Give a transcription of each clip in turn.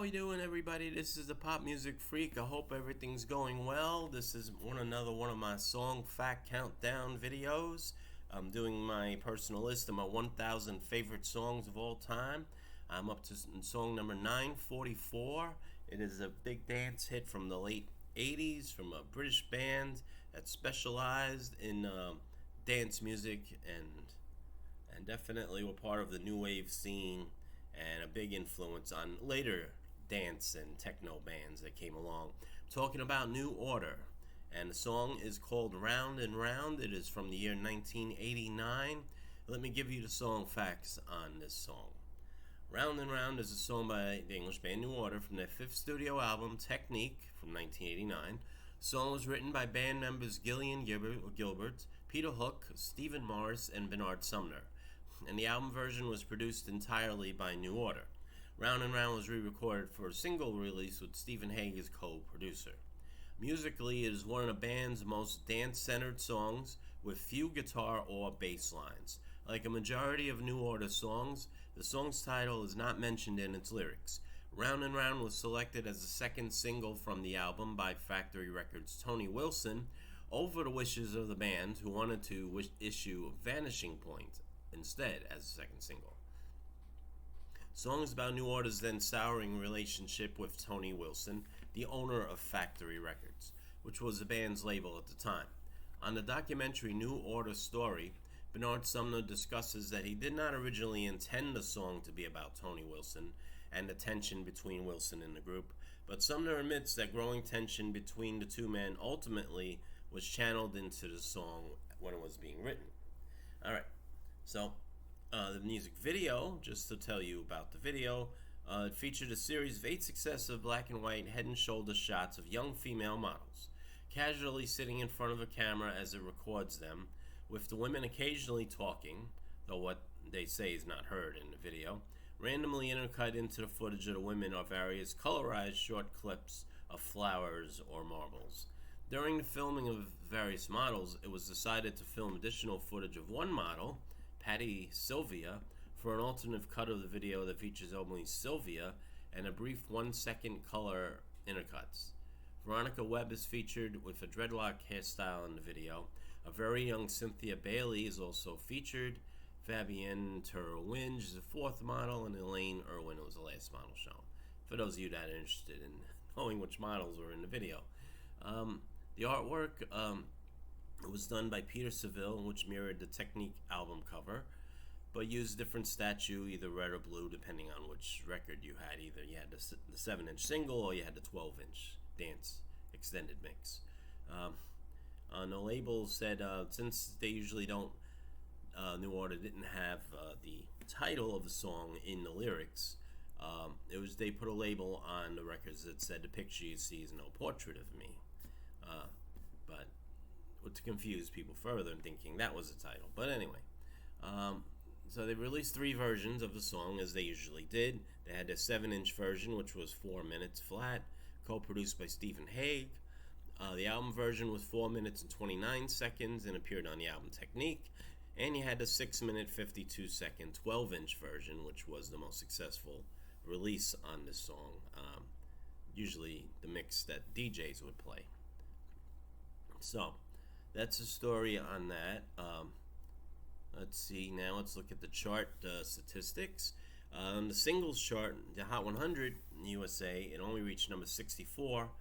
we doing, everybody? This is the Pop Music Freak. I hope everything's going well. This is another one of my song fact countdown videos. I'm doing my personal list of my 1,000 favorite songs of all time. I'm up to song number 944. It is a big dance hit from the late 80s from a British band that specialized in dance music and definitely were part of the new wave scene and a big influence on later dance and techno bands that came along. I'm talking about New Order, and the song is called Round and Round. It is from the year 1989. Let me give you the song facts on this song. Round and Round is a song by the English band New Order from their fifth studio album, Technique, from 1989. The song was written by band members Gillian Gilbert, Peter Hook, Stephen Morris, and Bernard Sumner, and the album version was produced entirely by New Order. Round and Round was re-recorded for a single release with Stephen Hague as co-producer. Musically, it is one of the band's most dance-centered songs with few guitar or bass lines. Like a majority of New Order songs, the song's title is not mentioned in its lyrics. Round and Round was selected as the second single from the album by Factory Records' Tony Wilson over the wishes of the band, who wanted to issue Vanishing Point instead as a second single. Songs about New Order's then souring relationship with Tony Wilson, the owner of Factory Records, which was the band's label at the time. On the documentary New Order Story, Bernard Sumner discusses that he did not originally intend the song to be about Tony Wilson and the tension between Wilson and the group, but Sumner admits that growing tension between the two men ultimately was channeled into the song when it was being written. Alright. So, the music video, just to tell you about the video, it featured a series of 8 successive black and white head and shoulder shots of young female models, casually sitting in front of a camera as it records them, with the women occasionally talking, though what they say is not heard in the video. Randomly intercut into the footage of the women are various colorized short clips of flowers or marbles. During the filming of various models, it was decided to film additional footage of one model, Patty Sylvia, for an alternate cut of the video that features only Sylvia and a brief 1-second color intercuts. Veronica Webb is featured with a dreadlock hairstyle in the video. A very young Cynthia Bailey is also featured. Fabienne Terwinge is the fourth model, and Elaine Irwin was the last model shown. For those of you that are interested in knowing which models were in the video. The artwork it was done by Peter Seville, which mirrored the Technique album cover, but used different statue, either red or blue, depending on which record you had. Either you had the 7-inch single or you had the 12-inch dance extended mix. On the label said, since they usually don't, New Order didn't have the title of the song in the lyrics, they put a label on the records that said, "The picture you see is no portrait of me." But to confuse people further and thinking that was the title. But anyway, so they released 3 versions of the song, as they usually did. They had the 7-inch version, which was 4 minutes flat, co-produced by Stephen Hague. The album version was 4 minutes and 29 seconds and appeared on the album Technique. And you had the 6-minute 52-second 12-inch version, which was the most successful release on this song. Usually the mix that DJs would play. So that's the story on that. Let's see now. Let's look at the chart statistics. On the singles chart, the Hot 100 in USA, it only reached number 64.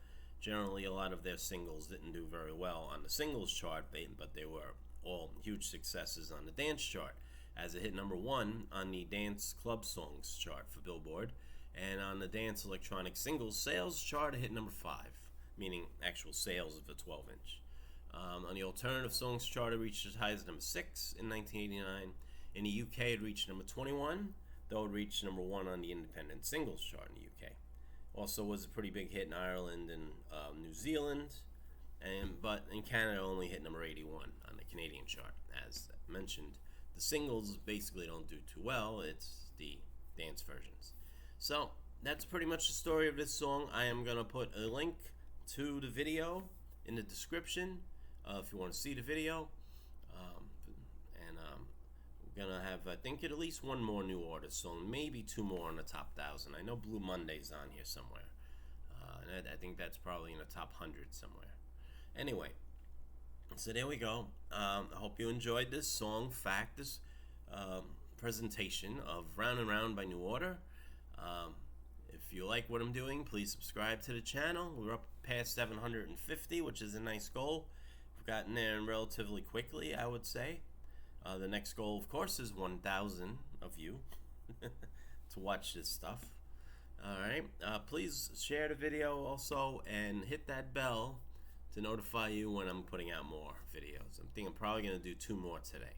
Generally, a lot of their singles didn't do very well on the singles chart, but they were all huge successes on the dance chart, as it hit number 1 on the Dance Club Songs chart for Billboard, and on the Dance Electronic Singles Sales chart, it hit number 5, meaning actual sales of the 12-inch. On the Alternative Songs chart, it reached as high as number 6 in 1989. In the UK, it reached number 21, though it reached number 1 on the Independent Singles chart in the UK. Also was a pretty big hit in Ireland and New Zealand, but in Canada, it only hit number 81 on the Canadian chart. As mentioned, the singles basically don't do too well. It's the dance versions. So that's pretty much the story of this song. I am going to put a link to the video in the description if you want to see the video. And gonna have, I think, at least one more new artist song, maybe two more on the top 1,000. I know Blue Monday's on here somewhere, and I think that's probably in the top 100 somewhere. Anyway, so there we go. I hope you enjoyed this song fact, this presentation of Round and Round by New Order. If you like what I'm doing, please subscribe to the channel. We're up past 750, which is a nice goal. We've gotten there relatively quickly, I would say. The next goal, of course, is 1,000 of you to watch this stuff. Alright, please share the video also and hit that bell to notify you when I'm putting out more videos. I'm probably going to do 2 more today.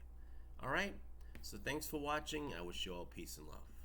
Alright, so thanks for watching. I wish you all peace and love.